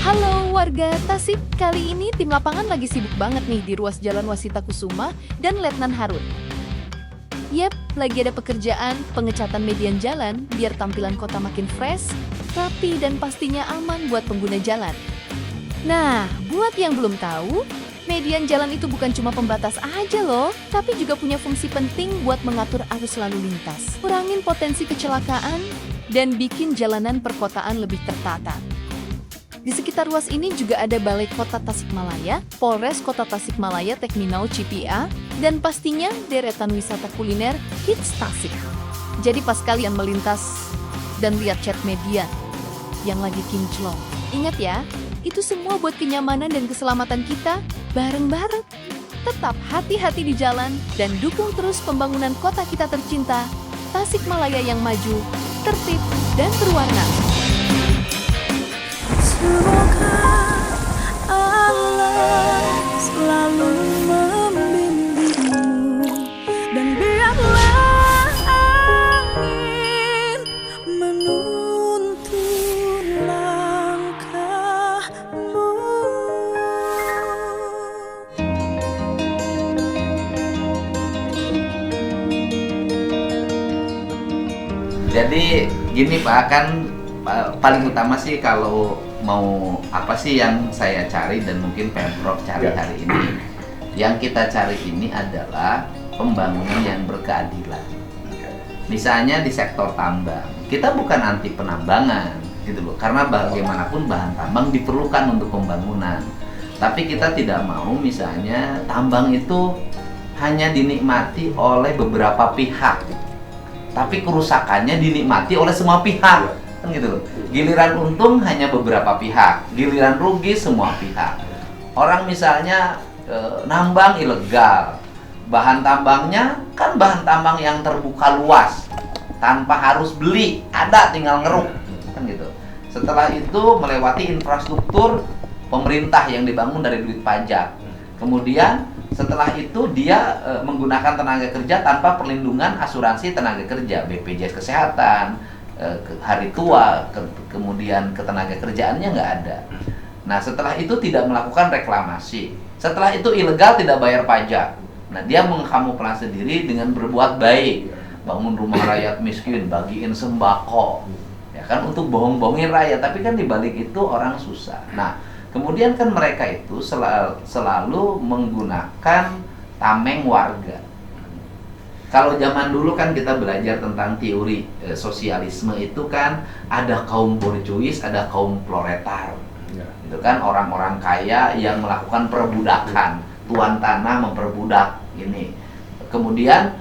Halo warga Tasik, kali ini tim lapangan lagi sibuk banget nih di ruas Jalan Wasita Kusuma dan Letnan Harun. Yep, lagi ada pekerjaan pengecatan median jalan biar tampilan kota makin fresh, rapi dan pastinya aman buat pengguna jalan. Nah, buat yang belum tahu, median jalan itu bukan cuma pembatas aja loh, tapi juga punya fungsi penting buat mengatur arus lalu lintas, kurangin potensi kecelakaan, dan bikin jalanan perkotaan lebih tertata. Di sekitar ruas ini juga ada Balai Kota Tasikmalaya, Polres Kota Tasikmalaya Tekminau Cipia, dan pastinya deretan wisata kuliner Hits Tasik. Jadi pas kalian melintas dan lihat cat median yang lagi kinclong, ingat ya, itu semua buat kenyamanan dan keselamatan kita bareng-bareng. Tetap hati-hati di jalan dan dukung terus pembangunan kota kita tercinta, Tasikmalaya yang maju, tertib, dan berwarna. Semoga Allah selalu membimbingmu dan biarlah angin menuntun langkahmu. Jadi gini Pak, kan paling utama sih kalau mau apa sih yang saya cari dan mungkin Pemprov cari hari ini. Yang kita cari ini adalah pembangunan yang berkeadilan. Misalnya di sektor tambang, kita bukan anti penambangan gitu loh, karena bagaimanapun bahan tambang diperlukan untuk pembangunan. Tapi kita tidak mau misalnya tambang itu hanya dinikmati oleh beberapa pihak, tapi kerusakannya dinikmati oleh semua pihak. Kan gitu loh. Giliran untung hanya beberapa pihak, giliran rugi semua pihak. Orang misalnya nambang ilegal, bahan tambangnya kan bahan tambang yang terbuka luas, tanpa harus beli, ada tinggal ngeruk, kan gitu. Setelah itu melewati infrastruktur pemerintah yang dibangun dari duit pajak. Kemudian setelah itu dia menggunakan tenaga kerja tanpa perlindungan asuransi tenaga kerja, BPJS Kesehatan, hari tua, kemudian ketenaga kerjaannya nggak ada. Nah setelah itu tidak melakukan reklamasi, setelah itu ilegal tidak bayar pajak. Nah dia mengkamuflase sendiri dengan berbuat baik, bangun rumah rakyat miskin, bagiin sembako, ya kan, untuk bohong-bohongin rakyat. Tapi kan dibalik itu orang susah. Nah kemudian kan mereka itu selalu menggunakan tameng warga. Kalau zaman dulu kan kita belajar tentang teori sosialisme itu kan ada kaum borjuis, ada kaum proletar. Itu kan orang-orang kaya yang melakukan perbudakan, tuan tanah memperbudak ini. Kemudian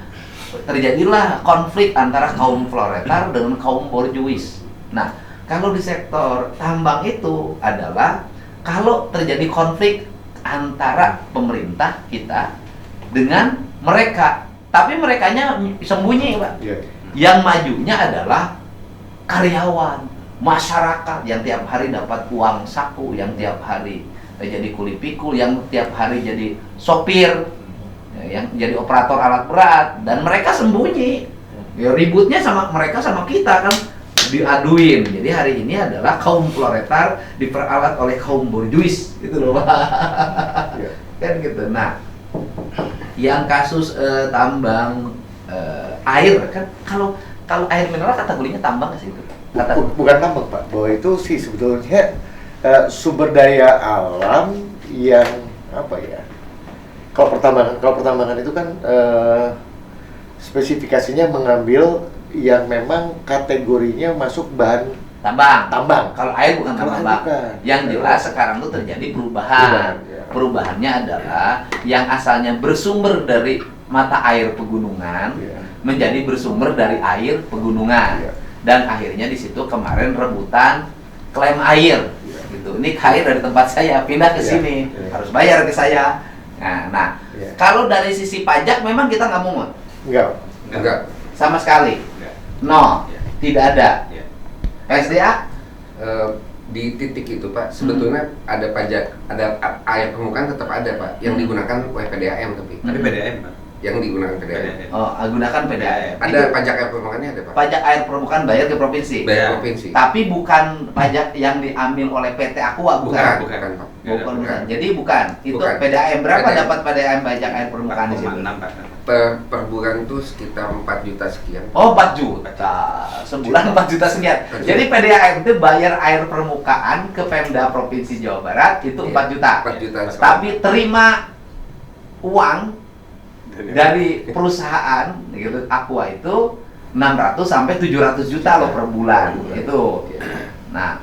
terjadilah konflik antara kaum proletar dengan kaum borjuis. Nah, kalau di sektor tambang itu adalah kalau terjadi konflik antara pemerintah kita dengan mereka. Tapi merekanya sembunyi, Pak. Yang majunya adalah karyawan, masyarakat yang tiap hari dapat uang saku, yang tiap hari jadi kuli pikul, yang tiap hari jadi sopir, yang jadi operator alat berat, dan mereka sembunyi. Ya, ributnya sama mereka sama kita kan diaduin. Jadi hari ini adalah kaum proletar diperalat oleh kaum borjuis, gitu loh, Pak. Kan gitu. Nah, yang kasus tambang air kan, kalau air mineral kategorinya tambang nggak sih itu? Bukan tambang Pak, bahwa itu sih sebetulnya sumber daya alam yang apa ya? Kalau pertambangan itu kan spesifikasinya mengambil yang memang kategorinya masuk bahan tambang. Kalau air bukan tambang. Yang jelas sekarang tuh terjadi perubahan. Perubahannya adalah yang asalnya bersumber dari mata air pegunungan menjadi bersumber dari air pegunungan. Dan akhirnya di situ kemarin rebutan klaim air. Gitu. Ini air dari tempat saya pindah ke sini, harus bayar ke saya. Nah, kalau dari sisi pajak memang kita nggak mungut. Enggak. Sama sekali. No, tidak ada. SDA di titik itu Pak, sebetulnya ada pajak, ada air permukaan tetap ada Pak, yang digunakan oleh PDAM tapi PDAM Pak? yang digunakan PDAM. Oh, gunakan PDAM. Ada Itu pajak air permukaannya ada Pak? pajak air permukaan bayar ke provinsi. Bayar provinsi. Tapi bukan pajak yang diambil oleh PT Aqua, bukan. Bukan Pak. Bukan. Jadi bukan. Itu Bukan. PDAM berapa PDAM. dapat PDAM pajak air permukaan di situ? 4,6 Pak. Per bulan itu sekitar 4 juta sekian. Oh, 4 juta. Sebulan 4 juta sekian. Jadi PDAM itu bayar air permukaan ke Pemda Provinsi Jawa Barat itu 4 juta. 4 juta. Tapi terima uang dari perusahaan gitu Aqua itu 600 sampai 700 juta loh per bulan itu. Nah,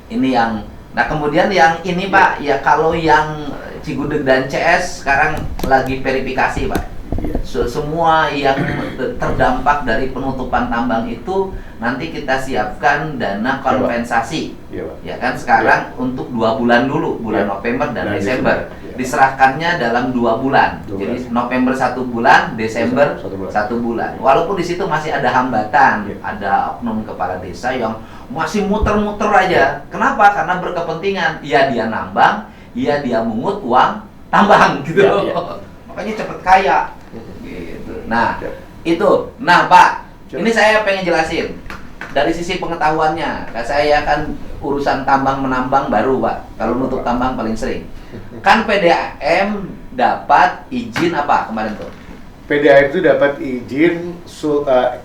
ini yang kemudian yang ini Pak, ya kalau yang Cigudeg dan CS sekarang lagi verifikasi Pak. Semua yang terdampak dari penutupan tambang itu nanti kita siapkan dana kompensasi. Iya, Pak. Ya kan sekarang untuk 2 bulan dulu, bulan Iya. November dan Dan Desember. Desember, iya. Diserahkannya dalam 2 bulan. 2 Jadi bulan. November 1 bulan, Desember Satu bulan. 1 bulan. Walaupun di situ masih ada hambatan, Iya. ada oknum kepala desa yang masih muter-muter aja. Kenapa? Karena berkepentingan. Ya dia nambang, ya dia mungut uang tambang gitu. Iya, iya. Makanya cepet kaya. Gitu. Nah, Iya. itu. Nah, Pak, Coba. ini saya pengen jelasin dari sisi pengetahuannya. Saya kan urusan tambang menambang baru, Pak. Kalau nutup tambang paling sering. Kan PDAM dapat izin apa kemarin tuh? PDAM itu dapat izin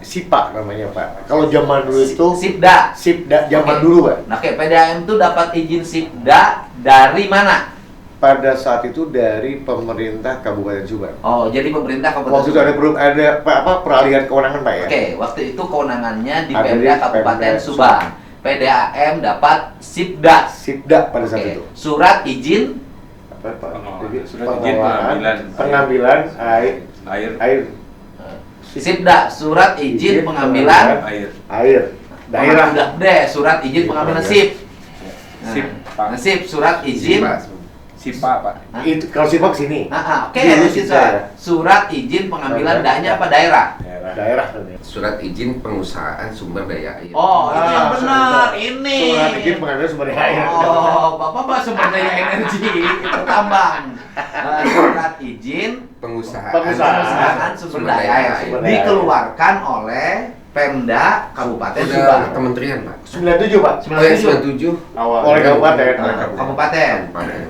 SIPA namanya Pak. Kalau zaman dulu itu Sipda. SIPDA zaman Oke. dulu Pak. Nah, oke, PDAM itu dapat izin Sipda dari mana? Pada saat itu dari pemerintah Kabupaten Subang. Oh, jadi pemerintah Kabupaten Waktu itu ada Subang. peralihan kewenangan Pak ya. Oke, waktu itu kewenangannya di Ada di Pemda Kabupaten Pemda Subang. PDAM dapat Sipda. SIPDA pada saat Oke, itu. surat izin Apa Pak? Pengelolaan. Jadi, Surat izin pengelolaan, pengambilan pengambilan air Sipda, surat izin pengambilan air daerah. Udah deh, surat izin pengambilan SIP. SIP, Pak. Nah, SIP, surat izin. SIPA Pak. Nah, Kalau SIPA sini. oke, Dulu izin Sipda. surat izin pengambilan danya apa daerah? Daerah. Surat izin pengusahaan sumber daya air. Oh, itu yang benar. surat- Ini. Surat izin pengambilan sumber daya air. Oh, Bapak sumber daya energi itu tambang. Surat izin Pengusahaan pengusahaan sumber daya air Sumber daya air. dikeluarkan oleh Pemda Kabupaten Udah Subang. kementerian Pak. 97 Pak. 97 Oleh kabupaten.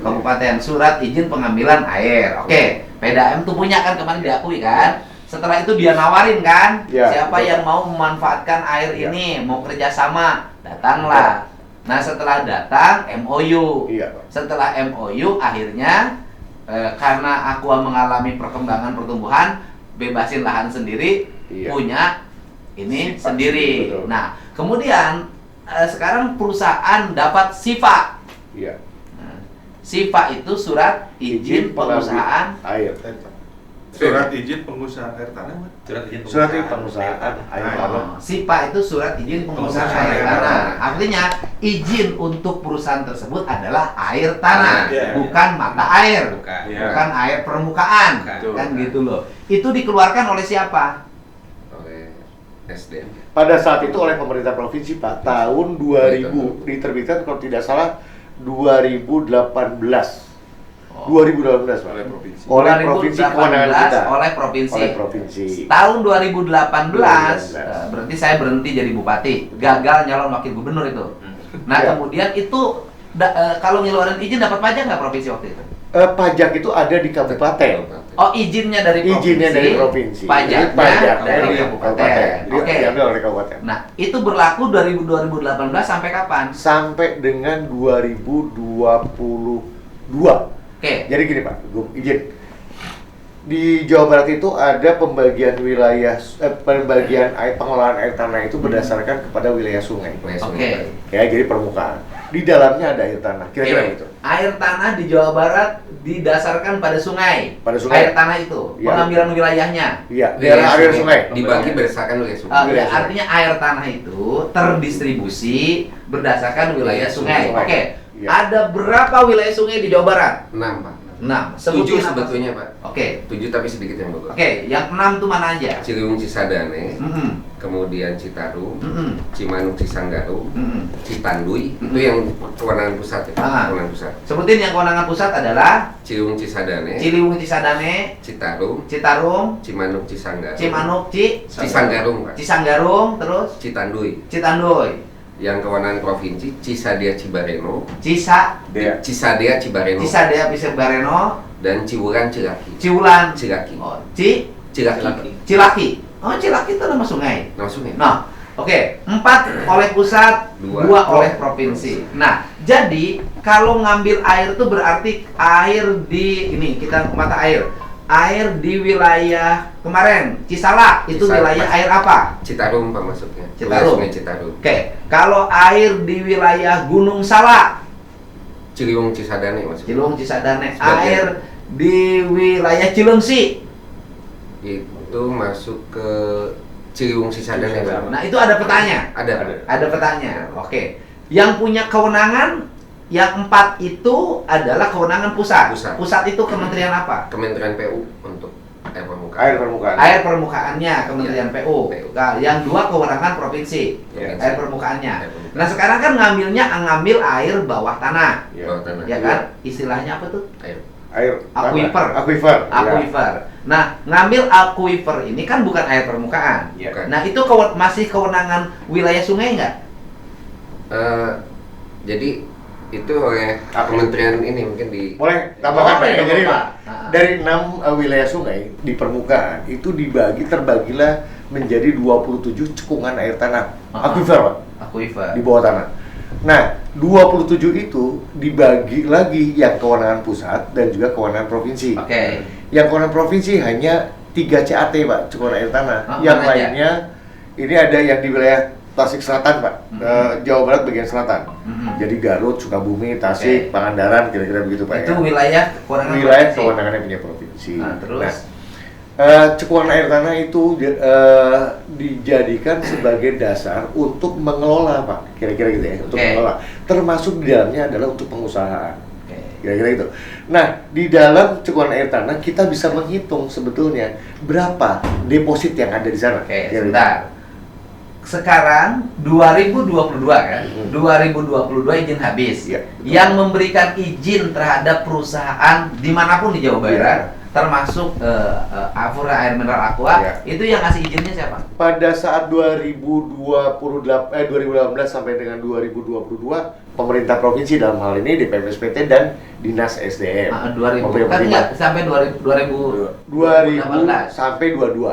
Kabupaten surat izin pengambilan air. Oke, PDAM tuh punya kan kemarin diakui kan. Setelah itu dia nawarin kan, Ya, siapa betul. yang mau memanfaatkan air Ya. ini, mau kerjasama, datanglah. Nah setelah datang MOU. Iya Pak. Setelah MOU akhirnya karena Aqua mengalami perkembangan pertumbuhan, bebasin lahan sendiri, Iya. punya ini SIPA, sendiri. betul. Nah kemudian sekarang perusahaan dapat SIFA. Iya. Nah, SIFA itu surat izin pengusahaan air. Surat izin pengusahaan air tanah, Mas. Surat izin pengusahaan air tanah. SIPA itu surat izin pengusahaan air tanah. Artinya izin untuk perusahaan tersebut adalah air tanah, Iya. bukan mata air, Iya. bukan air permukaan, Bukan. kan gitu loh. Itu dikeluarkan oleh siapa? Oleh SDM. Pada saat itu oleh pemerintah provinsi Pak, tahun 2000 diterbitkan kalau tidak salah 2018. 2018 Pak. Oleh provinsi. Oleh provinsi kewenangan kita. Oleh provinsi. Oleh provinsi. Tahun 2018, 2018. berarti saya berhenti jadi bupati, gagal nyalon wakil gubernur itu. Nah Ya. kemudian itu kalau ngeluarin izin dapat pajak nggak provinsi waktu itu? Pajak itu ada di kabupaten. Oh izinnya dari provinsi. Izinnya dari provinsi. Pajaknya Pajak dari kabupaten. Oke. Diambil oleh kabupaten. Nah itu berlaku 2018 sampai kapan? Sampai dengan 2022. Oke. Jadi gini Pak, gue izin. Di Jawa Barat itu ada pembagian wilayah, pembagian air, pengelolaan air tanah itu berdasarkan kepada wilayah sungai. Oke. Ya, jadi permukaan. Di dalamnya ada air tanah. Kira-kira Oke. gitu. Air tanah di Jawa Barat didasarkan pada sungai. Pada sungai. Air tanah itu, Iya. pengambilan wilayahnya. Iya, daerah aliran sungai. Dibagi berdasarkan wilayah sungai. Wilayah sungai. Artinya air tanah itu terdistribusi berdasarkan wilayah sungai. Sungai. Oke. Iya. Ada berapa wilayah sungai di Jawa Barat? 6 Pak. 6. 7 Sebutin apa? sebetulnya Pak. Oke. 7 tapi sedikit yang Bogor. Oke, yang 6 tuh mana aja? Ciliwung Cisadane, Mm-mm. kemudian Citarum, Mm-mm. Cimanuk Cisanggaru, Mm-mm. Citanduy, Mm-mm. itu yang kewenangan pusat ya. Ah. Kewenangan pusat. Sebutin yang kewenangan pusat adalah Ciliwung Cisadane, Ciliwung Cisadane, Citarum, Citarum, Cimanuk Cisanggaru, Cimanuk, Cisanggarung Pak. Cisanggarung, terus Citanduy. Citanduy, Yang kewenangan provinsi Cisadea Cibareno, Dea. Cisadea Cibareno, Cisadea Cibareno, dan Ciwulan Cilaki. Ciwulan, Cilaki. oh, Cilaki. Cilaki. Oh, Cilaki itu nama sungai. Langsung ya. Nah, oke, 4 oleh pusat, 2 Dua. oleh provinsi. Nah, jadi kalau ngambil air itu berarti air di ini kita mata air. Air di wilayah kemarin Cisalak itu Cisalak, wilayah Mas. air apa? Citarum Pak masuknya. Citarum. Sungai Citarum. Oke, kalau air di wilayah Gunung Salak, Ciliwung Cisadane masuknya. Ciliwung Cisadane, Sebagian. air di wilayah Cilengsi. Itu masuk ke Ciliwung Cisadane Pak. Nah, itu ada petanya. Ada. Ada petanya. Oke. Yang punya kewenangan yang 4 itu adalah kewenangan pusat. Pusat. Itu kementerian apa? Kementerian PU untuk air permukaan. Air permukaan. Air permukaannya Kementerian PU. PU. Nah, yang 2 kewenangan provinsi. Provinsi. Air permukaannya. Air permukaan. Nah, sekarang kan ngambil air bawah tanah. Ya. Bawah tanah. Ya kan? Istilahnya apa tuh? Air. Air Aquifer. Aquifer. Ya. Aquifer. Nah, ngambil aquifer ini kan bukan air permukaan. Ya. Bukan. Nah, itu masih kewenangan wilayah sungai nggak? Jadi itu oleh kementerian ini mungkin di Boleh tambahkan Pak? iya, Jadi Pak. Pak, dari 6 wilayah sungai di permukaan itu terbagilah menjadi 27 cekungan air tanah aquifer Pak, Aquifer. di bawah tanah. Nah, 27 itu dibagi lagi yang kewenangan pusat dan juga kewenangan provinsi. Oke. Yang kewenangan provinsi hanya 3 CAT Pak, cekungan air tanah. Yang mana aja? lainnya ini ada yang di wilayah Tasik Selatan Pak, Jawa Barat bagian selatan. Mhm. Jadi Garut, Sukabumi, Tasik, Oke. Pangandaran, kira-kira begitu Pak. Itu ya. wilayah kewenangan Wilayah provinsi. kewenangannya punya provinsi. Nah, terus? Cekuan air tanah itu dijadikan sebagai dasar untuk mengelola Pak, kira-kira gitu ya, untuk Oke. mengelola. Termasuk di dalamnya adalah untuk pengusahaan, Oke. kira-kira gitu. Nah, di dalam cekuan air tanah kita bisa menghitung sebetulnya berapa deposit yang ada di sana. Oke, Kira-kira sebentar. Sekarang 2022 kan? Mhm. 2022 izin habis. Iya, betul. Yang memberikan izin terhadap perusahaan dimanapun di Jawa Barat, Iya. termasuk Avura Air Mineral Aqua, Iya. itu yang ngasih izinnya siapa? Pada saat 2018 sampai dengan 2022, pemerintah provinsi dalam hal ini DPMSPT dan Dinas SDM. 2000 Memberi kan pertimbangan. enggak sampai 2000 2000 sampai 22.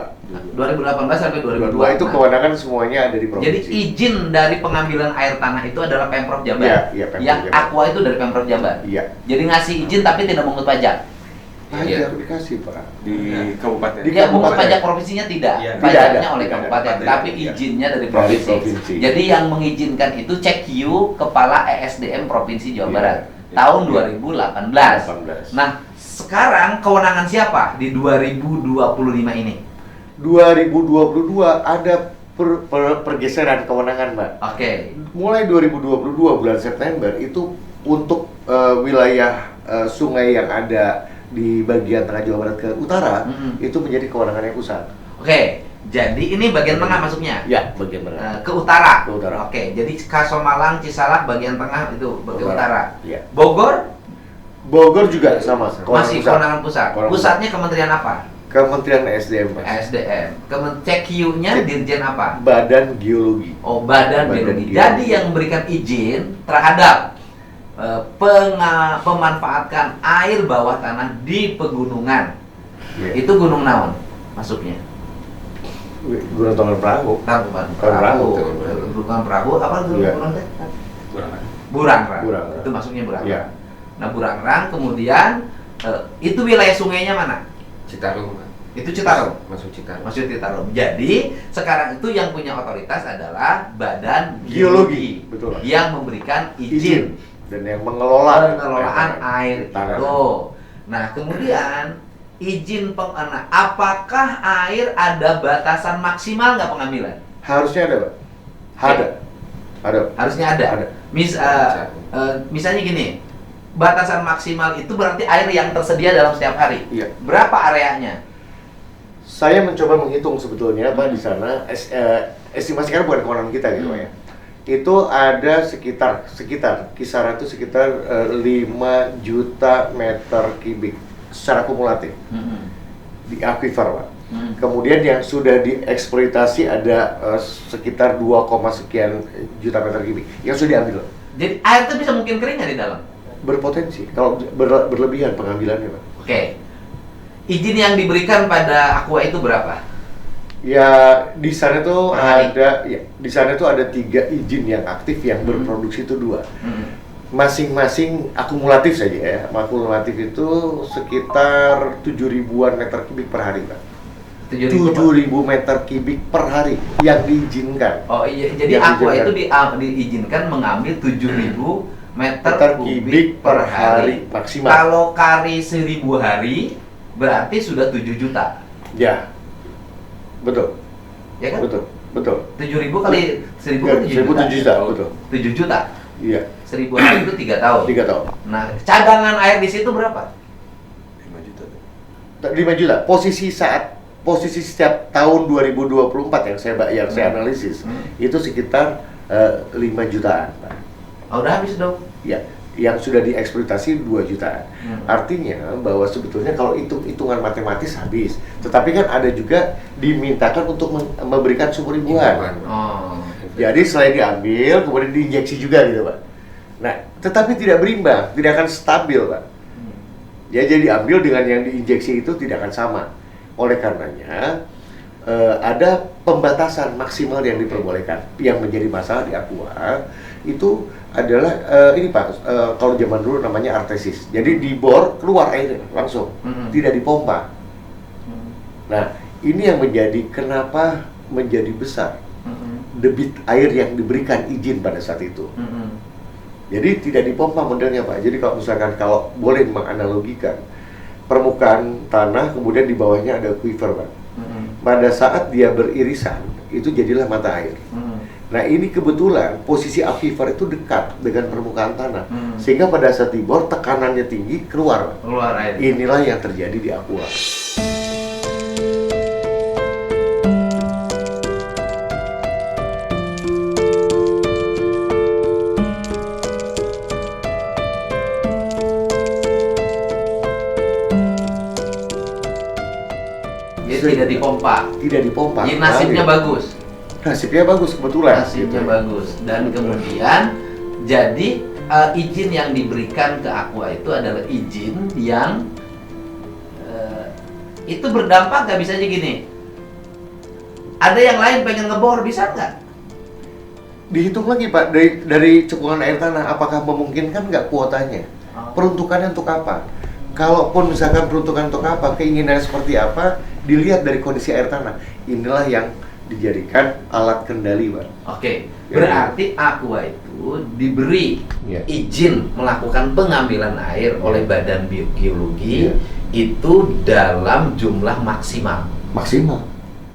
2018 sampai 22 itu Nah, kewenangan semuanya ada di jadi provinsi. izin dari pengambilan air tanah itu adalah Pemprov Jabar. Iya, iya, Pemprov Yang Jabar. Aqua itu dari Pemprov Jabar. Iya. Jadi ngasih izin tapi tidak mengut pajak. Pajak dikasih Pak. Di kabupaten. Di Ya, mengut kabupaten. pajak provinsinya tidak. Iya. Tidak Pajaknya ada. oleh Tidak ada. kabupaten, Tidak tapi ada. Iya. izinnya dari Dari provinsi. provinsi. Jadi yang mengizinkan itu CQ Kepala ESDM Provinsi Jawa Iya. Barat Iya. tahun Iya. 2018. 18. Nah, sekarang kewenangan siapa di 2025 ini? 2022 ada pergeseran kewenangan, Mbak. Oke. Mulai 2022 bulan September itu untuk wilayah sungai yang ada di bagian tengah Jawa Barat ke utara Mhm. itu menjadi kewenangannya pusat. Oke. Jadi ini bagian tengah masuknya. Ya, bagian tengah. Ke utara. Ke utara. Oke. Jadi Kasomalang, Cisalak bagian tengah itu bagian utara. Iya. Bogor Bogor juga sama. masih kewenangan pusat. Kewenangan Pusatnya Kementerian apa? Kementerian SDM, Pak. SDM. CQ-nya Dirjen apa? Badan Geologi. Oh, Badan Badan Geologi. Geologi. Jadi yang memberikan izin terhadap pemanfaatkan air bawah tanah di pegunungan. Iya. Itu Gunung Naon masuknya. Gunung Tonggol Perahu. Tangkuban Perahu. Gunung Perahu apa Iya. gunung teh? Burangan. Burangrang. Burangrang. Itu masuknya Burangrang. Iya. Nah, Burangrang kemudian itu wilayah sungainya mana? Citarum Pak. Itu Citarum. Masuk Citarum. Masuk Citarum. Jadi sekarang itu yang punya otoritas adalah Badan Geologi. Betul. yang memberikan izin Izin dan yang mengelola pengelolaan air tanah. itu. Nah, kemudian izin apakah air ada batasan maksimal nggak pengambilan? Harusnya ada, Pak. Ada. Ada. Harusnya ada. Ada. Misalnya gini, batasan maksimal itu berarti air yang tersedia dalam setiap hari. Iya. Berapa areanya? Saya mencoba menghitung sebetulnya Pak di sana estimasi kan bukan kewenangan kita gitu Pak ya. Itu ada sekitar kisaran itu sekitar 5 juta meter kubik secara kumulatif di aquifer Pak. Kemudian yang sudah dieksploitasi ada sekitar 2, sekian juta meter kubik yang sudah diambil. Jadi air itu bisa mungkin kering nggak di dalam? Berpotensi kalau berlebihan pengambilannya Pak. Oke. Izin yang diberikan pada Aqua itu berapa? Ya di sana tuh Per hari? di sana tuh ada 3 izin yang aktif yang berproduksi itu 2. Masing-masing akumulatif saja ya. Akumulatif itu sekitar 7.000-an meter kubik per hari Pak. 7.000 meter kubik per hari yang diizinkan. Oh iya, jadi Yang Aqua itu diizinkan. diizinkan mengambil 7.000 meter Meter kubik kubik per per hari. hari maksimal. Kalau kali 1.000 hari berarti sudah 7 juta. Ya, betul, Ya kan? betul. 7.000 kali 1.000 kan 7 juta. 1.000 juta, betul. 7 juta. Iya, 1.000 hari itu 3 tahun. 3 tahun. Nah, cadangan air di situ berapa? 5 juta. 5 juta. Posisi setiap tahun 2024 yang saya analisis itu sekitar 5 jutaan, Pak. Oh, udah habis dong. Ya, yang sudah dieksploitasi 2 jutaan. Artinya bahwa sebetulnya kalau hitungan matematis habis, tetapi kan ada juga dimintakan untuk memberikan sumur ribuan. Oh. Jadi selain diambil, kemudian diinjeksi juga gitu Pak. Nah, tetapi tidak berimbang, tidak akan stabil Pak. Ya, jadi diambil dengan yang diinjeksi itu tidak akan sama. Oleh karenanya, ada pembatasan maksimal yang diperbolehkan. Yang menjadi masalah di Aqua itu adalah ini Pak, kalau zaman dulu namanya artesis. Jadi dibor keluar airnya langsung, tidak dipompa. Nah, ini yang menjadi kenapa menjadi besar debit air yang diberikan izin pada saat itu. Jadi tidak dipompa modelnya Pak. Jadi kalau misalkan kalau boleh menganalogikan permukaan tanah kemudian di bawahnya ada aquifer Pak. Pada saat dia beririsan itu jadilah mata air. Nah ini kebetulan posisi aquifer itu dekat dengan permukaan tanah, sehingga pada saat dibor tekanannya tinggi keluar. Keluar air. Inilah yang terjadi di Aqua. Jadi tidak dipompa. Tidak dipompa. Jadi nasibnya bagus. Nasibnya bagus kebetulan. Nasibnya gitu. bagus. Dan kemudian jadi izin yang diberikan ke Aqua itu adalah izin yang itu berdampak nggak, bisa aja gini. Ada yang lain pengen ngebor, bisa nggak? Dihitung lagi Pak dari cekungan air tanah, apakah memungkinkan nggak kuotanya? Peruntukannya untuk apa? Kalaupun misalkan peruntukan untuk apa, keinginannya seperti apa, dilihat dari kondisi air tanah. Inilah yang dijadikan alat kendali, Pak. Oke, berarti Aqua itu diberi izin melakukan pengambilan air oleh Badan Geologi itu dalam jumlah maksimal. Maksimal.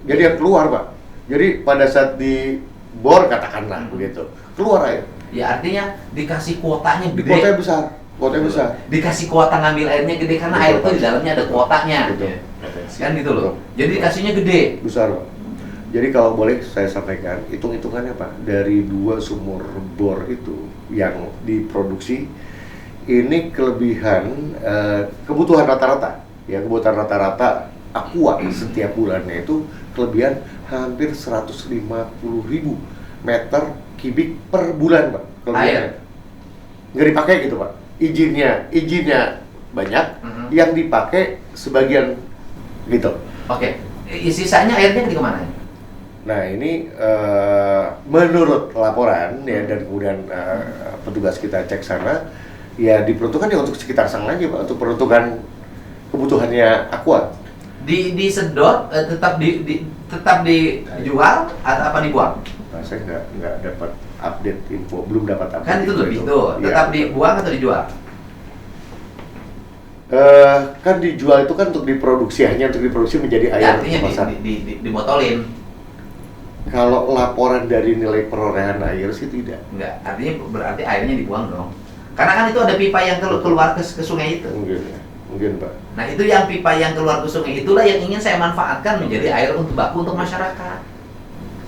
Jadi yang keluar, Pak. Jadi pada saat dibor katakanlah begitu, keluar air. Ya artinya dikasih kuotanya gede. Kuotanya besar. Kuotanya besar. Dikasih kuota ngambil airnya gede karena air itu di dalamnya ada kuotanya. Kan gitu loh. Jadi dikasihnya gede. Besar, Pak. Jadi kalau boleh saya sampaikan, hitung-hitungannya Pak, dari 2 sumur bor itu yang diproduksi, ini kelebihan kebutuhan rata-rata, ya kebutuhan rata-rata Aqua setiap bulannya itu kelebihan hampir 150.000 meter kubik per bulan Pak. Kelebihannya. Nggak dipakai gitu Pak. Izinnya banyak, yang dipakai sebagian gitu. Oke. Sisanya airnya di kemana? Nah ini menurut laporan ya dan kemudian petugas kita cek sana ya diperuntukkan ya untuk sekitar sana aja Pak, untuk peruntukan kebutuhannya Aqua. Disedot tetap dijual atau apa dibuang? Nah, saya nggak dapat update info, belum dapat update. Kan itu info lebih tuh, tetap Ya, dibuang atau dijual? Kan dijual itu kan untuk diproduksi, hanya untuk diproduksi menjadi air Ya, artinya kemasan. dibotolin. Kalau laporan dari nilai perolehan air sih tidak. Enggak, artinya berarti airnya dibuang dong. Karena kan itu ada pipa yang keluar ke sungai itu. Mungkin Pak. Nah itu yang pipa yang keluar ke sungai itulah yang ingin saya manfaatkan menjadi air untuk baku untuk masyarakat.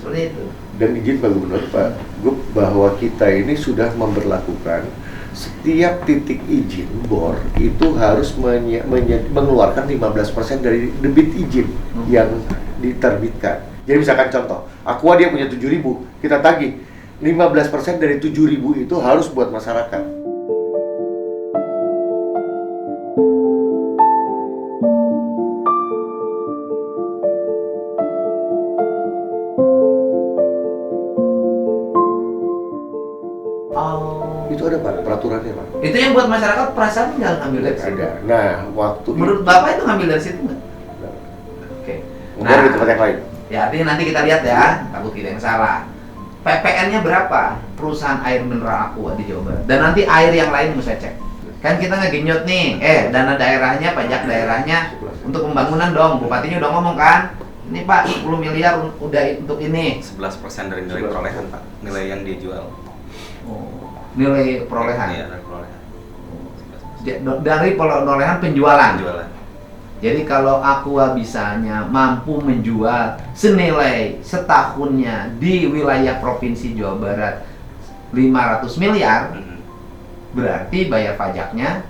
Seperti itu. Dan izin Pak Gubernur, Pak Gub, bahwa kita ini sudah memberlakukan setiap titik izin bor itu harus mengeluarkan 15% dari debit izin yang diterbitkan. Jadi misalkan contoh, Aqua dia punya 7.000, kita tagih 15% dari 7.000 itu harus buat masyarakat. Itu ada Pak, peraturannya Pak. Itu yang buat masyarakat perasaan nggak ngambil dari situ. Ada. Nah, waktu Menurut Bapak itu ngambil dari situ nggak? Oke. Kemudian di tempat yang lain. Ya artinya nanti kita lihat ya, takut kita yang salah. PPN-nya berapa? Perusahaan air mineral Aqua di Jawa Barat. Dan nanti air yang lain mau saya cek. Kan kita ngegenyot nih, dana daerahnya, pajak daerahnya untuk pembangunan dong. Bupatinya udah ngomong kan, ini Pak 10 miliar udah untuk ini. 11% dari nilai perolehan Pak, nilai yang dia jual. Oh, nilai perolehan. Iya, dari perolehan. Dari perolehan penjualan. Jualan. Jadi kalau Aqua bisanya mampu menjual senilai setahunnya di wilayah Provinsi Jawa Barat 500 miliar, berarti bayar pajaknya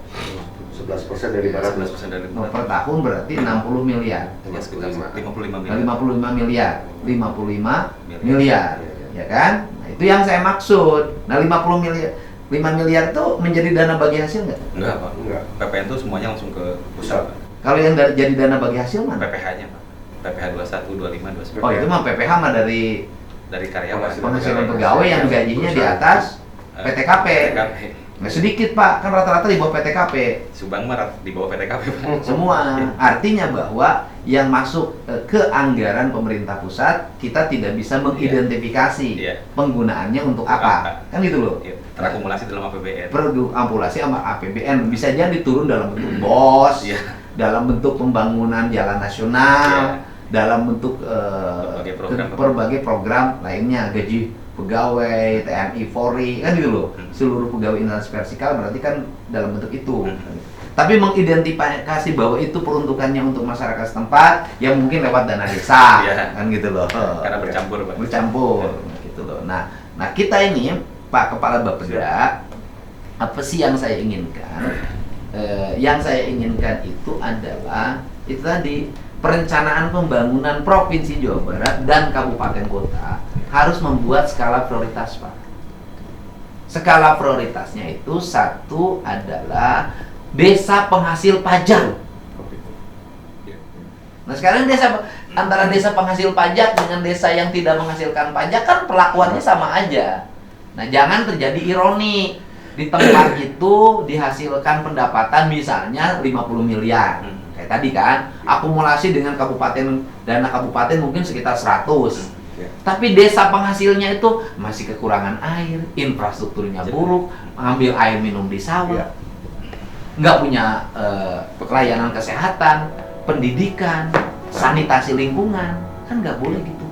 11% dari 500. 11% dari per tahun berarti 60 miliar. Ya, sekitar 55 miliar. 55 miliar. 55 miliar. Ya kan? Nah, itu yang saya maksud. Nah, 50 miliar 5 miliar itu menjadi dana bagi hasil nggak? Enggak Pak, Enggak. PPN itu semuanya langsung ke pusat Pak. Kalau yang jadi dana bagi hasil mana? PPH-nya Pak, PPH 21, 25, 29. Oh, itu mah PPH mah dari Dari karyawan. penghasilan pegawai yang gajinya di atas PTKP. PTKP. Nggak sedikit Pak, kan rata-rata di bawah PTKP. Subang Marat di bawah PTKP Pak. Semua. Artinya bahwa yang masuk ke anggaran pemerintah pusat, kita tidak bisa mengidentifikasi Iya. penggunaannya untuk apa. Kan gitu loh. Iya, terakumulasi dalam APBN. Terakumulasi sama APBN. Bisa jadi turun dalam bentuk BOS, Iya. dalam bentuk pembangunan jalan nasional, dalam bentuk berbagai program lainnya, gaji pegawai, TNI, Polri, kan gitu loh. Seluruh pegawai instansi vertikal berarti kan dalam bentuk itu. Tapi mengidentifikasi bahwa itu peruntukannya untuk masyarakat setempat yang mungkin lewat dana desa, kan gitu loh. Karena bercampur Pak. Bercampur, gitu loh. Nah kita ini Pak Kepala Bapeda, apa sih yang saya inginkan? Yang saya inginkan itu adalah itu tadi perencanaan pembangunan Provinsi Jawa Barat dan kabupaten kota harus membuat skala prioritas Pak. Skala prioritasnya itu satu adalah desa penghasil pajak. Nah sekarang antara desa penghasil pajak dengan desa yang tidak menghasilkan pajak kan perlakuannya sama aja. Nah jangan terjadi ironi di tempat itu dihasilkan pendapatan misalnya 50 miliar. Kayak tadi kan, akumulasi dengan dana kabupaten mungkin sekitar 100. Tapi desa penghasilnya itu masih kekurangan air, infrastrukturnya buruk, mengambil air minum di sawah, nggak punya pelayanan kesehatan, pendidikan, sanitasi lingkungan, kan nggak boleh gitu.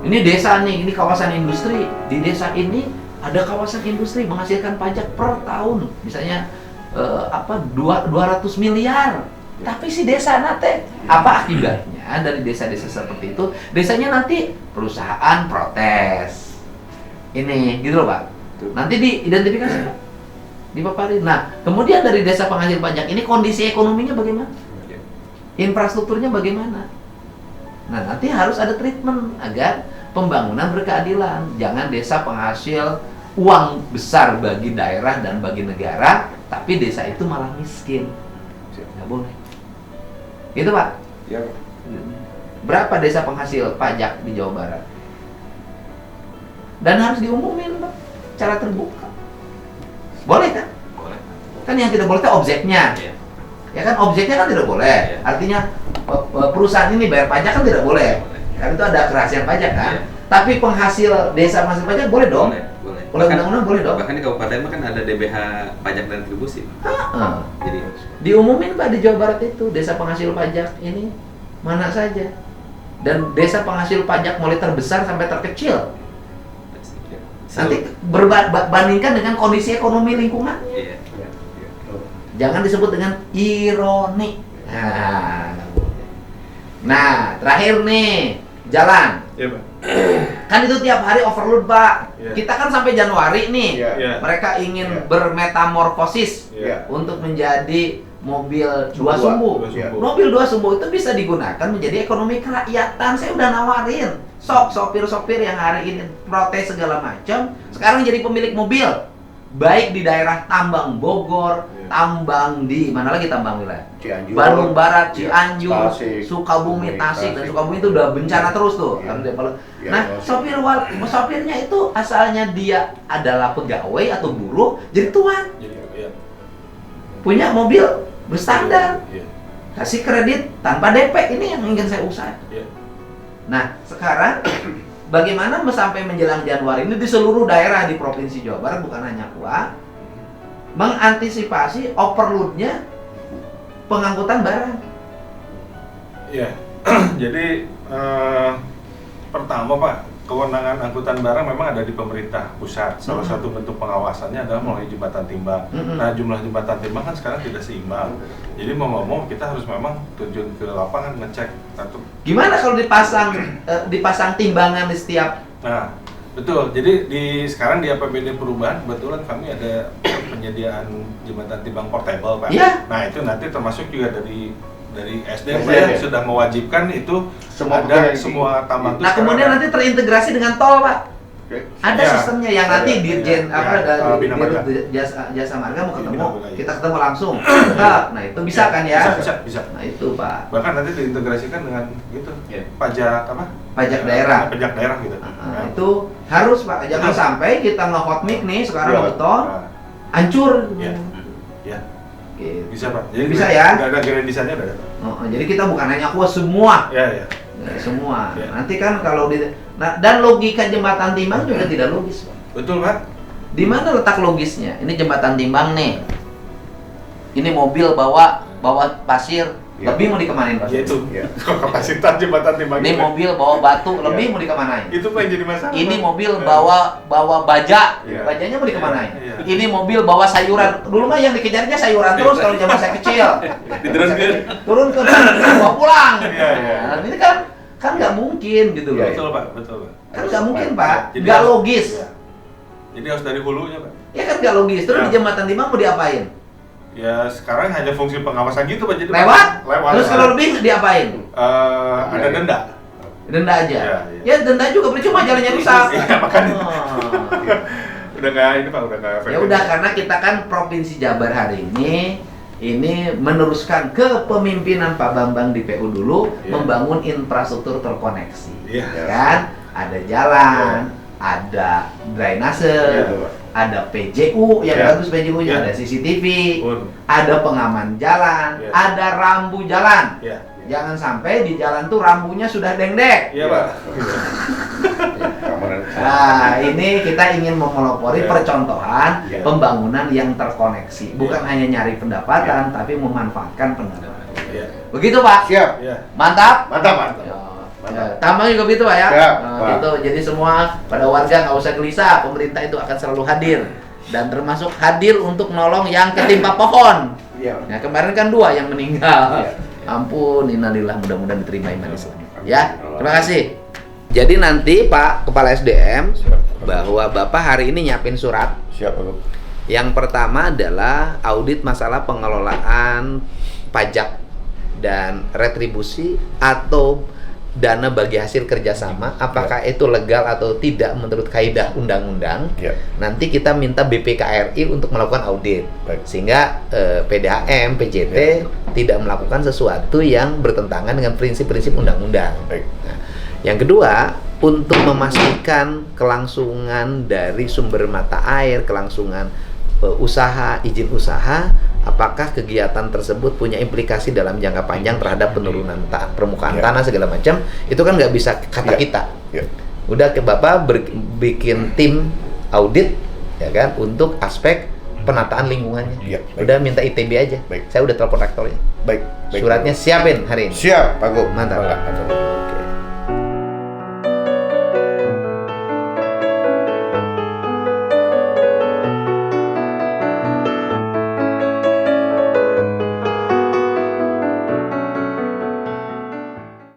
Ini desa nih, ini kawasan industri. Di desa ini ada kawasan industri menghasilkan pajak per tahun, misalnya 200 miliar. Tapi si desa nate apa akibatnya dari desa-desa seperti itu? Desanya nanti perusahaan protes. Ini gitu loh Pak. Nanti diidentifikasi, dipaparin. Nah, kemudian dari desa penghasil pajak ini kondisi ekonominya bagaimana? Infrastrukturnya bagaimana? Nah, nanti harus ada treatment agar pembangunan berkeadilan. Jangan desa penghasil uang besar bagi daerah dan bagi negara, tapi desa itu malah miskin. Nggak boleh. Gitu Pak? Ya. Berapa desa penghasil pajak di Jawa Barat? Dan harus diumumin Pak, secara terbuka. Boleh kan? Boleh. Kan yang tidak boleh itu objeknya. Iya. Ya kan objeknya kan tidak boleh. Iya. Artinya perusahaan ini bayar pajak kan tidak boleh. Kan itu ada kerahasiaan pajak kan. Iya. Tapi desa penghasil pajak boleh dong. Boleh. Kalau undang-undang boleh dong. Bahkan di kabupaten mah kan ada DBH pajak dan retribusi. Ah. Jadi Diumumin Pak di Jawa Barat itu desa penghasil pajak ini mana saja, dan desa penghasil pajak mulai terbesar sampai terkecil. Nanti bandingkan dengan kondisi ekonomi lingkungan. iya. Jangan disebut dengan ironi. Nah, terakhir nih jalan. Iya, Pak. Kan itu tiap hari overload Pak. Iya. Kita kan sampai Januari nih. Iya. Iya. Mereka ingin Iya. bermetamorfosis Iya. untuk menjadi mobil dua Dua. sumbu. Dua sumbu. Mobil dua sumbu itu bisa digunakan menjadi ekonomi kerakyatan. Saya udah nawarin. Sok sopir-sopir yang hari ini protes segala macam, sekarang jadi pemilik mobil. Baik di daerah tambang Bogor, Iya. tambang di mana lagi tambang wilayah? Cianjur, Bandung Barat, Iya. Cianjur, Tasik, Sukabumi, Tasik, dan Sukabumi itu udah bencana terus tuh. Iya. Karena dia paling- Iya, Nah, Tasik. sopirnya itu asalnya dia adalah pegawai atau buruh, jadi tuan, Jadi iya. punya mobil berstandar, Iya. kasih kredit tanpa DP. Ini yang ingin saya usaha. Iya. Nah, sekarang bagaimana sampai menjelang Januari ini di seluruh daerah di Provinsi Jawa Barat, bukan hanya KUA, mengantisipasi overloadnya pengangkutan barang. Iya. Jadi pertama Pak, kewenangan angkutan barang memang ada di pemerintah pusat. Salah satu bentuk pengawasannya adalah melalui jembatan timbang. Nah, jumlah jembatan timbang kan sekarang tidak seimbang. Jadi mau nggak mau kita harus memang terjun ke lapangan ngecek satu. Gimana kalau dipasang timbangan di setiap? Nah, betul. Jadi sekarang di APBD perubahan kebetulan kami ada penyediaan jembatan timbang portable, Pak. Iya. Nah, itu nanti termasuk juga dari SDM SDM, ya, ya. sudah mewajibkan itu Semua ada pegawai. semua tambang itu Nah, kemudian sekarang nanti terintegrasi dengan tol, Pak. Oke. Ada Ya. sistemnya yang nanti Ada. Dirjen Ya. apa Ya. dari Bina Marga. jasa marga mau ketemu, Bina Marga, ya. kita ketemu langsung. Nah, itu bisa kan ya? Bisa. Nah, itu Pak. Bahkan nanti diintegrasikan dengan gitu. Ya. Pajak apa? Pajak daerah. Pajak daerah gitu. Nah, itu harus Pak. Jangan Betul. sampai kita nge-hot mic nih sekarang Iya. beton Nah, hancur. Iya. Ya, Gitu. bisa Pak. Bisa ya? Udah ada grand design-nya udah ada. Jadi kita bukan hanya kuas semua. Ya. Semua. Ya. Nanti kan kalau dan logika jembatan timbang juga tidak logis, Pak. Betul, Pak. Di mana letak logisnya? Ini jembatan timbang nih. Ini mobil bawa pasir, Ya. lebih mau dikemanain, Pak? Ya itu. Ya. Kapasitas jembatan timbang. Ini itu. mobil bawa batu, lebih mau dikemanain? Itu Pak yang jadi masalah. Ini Pak. mobil Ya. bawa baja, Iya. bajanya mau dikemanain? Iya. Ini mobil bawa sayuran. Dulu mah yang dikejarnya sayuran terus kalau zaman saya kecil. Diturunkan. Turun ke bawa pulang. Iya, iya. Nah, ini kan nggak mungkin gitu loh. Iya, Betul, Pak. Betul, Pak. Kan nggak mungkin, Pak. Jadi Nggak harus- logis. Iya. Jadi harus dari hulunya, Pak. Ya kan nggak logis. Terus Ya. di jembatan timbang mau diapain? Ya sekarang hanya fungsi pengawasan gitu Pak. Jadi Lewat? Lewat. Terus kalau lebih diapain? ada denda. Denda aja. Iya, Ya denda juga percuma jalannya rusak. Iya, makanya. Oh. Udah nggak ini Pak, udah nggak efektif. Ya udah, karena kita kan Provinsi Jabar hari ini meneruskan kepemimpinan Pak Bambang di PU dulu, Iya. membangun infrastruktur terkoneksi. Iya. Ya kan? Ada jalan, ada drainase, Iya, Pak. ada PJU yang Iya. bagus PJU-nya, Iya. ada CCTV, Pun. ada pengaman jalan, Iya. ada rambu jalan. Iya. Jangan sampai di jalan tuh rambunya sudah dengdek. Iya, Pak. Keamanan. Nah, ini kita ingin memelopori Ya. percontohan Ya. pembangunan yang terkoneksi. Bukan hanya nyari pendapatan, tapi memanfaatkan pendapatan. Iya. Begitu, Pak? Siap. Iya. Mantap? Mantap, mantap. Ya. Mantap. Ya, tambang juga begitu, Pak ya? Siap, Nah, Pak. gitu. Jadi semua pada warga nggak usah gelisah, pemerintah itu akan selalu hadir. Dan termasuk hadir untuk nolong yang ketimpa pohon. Iya. Nah, kemarin kan 2 yang meninggal. Iya. Ampun, innalillah, mudah-mudahan diterima iman Islam. Ya, terima kasih. Jadi nanti Pak Kepala SDM bahwa Bapak hari ini nyiapin surat. Siap, Pak. Yang pertama adalah audit masalah pengelolaan pajak dan retribusi atau dana bagi hasil kerjasama, apakah itu legal atau tidak menurut kaidah undang-undang. Ya. Nanti kita minta BPKRI untuk melakukan audit, Baik. sehingga PDAM, PJT tidak melakukan sesuatu yang bertentangan dengan prinsip-prinsip undang-undang. Baik. Nah, yang kedua, untuk memastikan kelangsungan dari sumber mata air, kelangsungan usaha, izin usaha, apakah kegiatan tersebut punya implikasi dalam jangka panjang terhadap penurunan permukaan Ya. tanah segala macam, itu kan nggak bisa kata Ya. kita. Ya. Udah ke Bapak bikin tim audit ya kan untuk aspek penataan lingkungannya. Iya, baik. Udah minta ITB aja. Baik. Saya udah telepon rektornya. Baik. Suratnya siapin hari ini. Siap, Pak Gub. Mantap. Oke.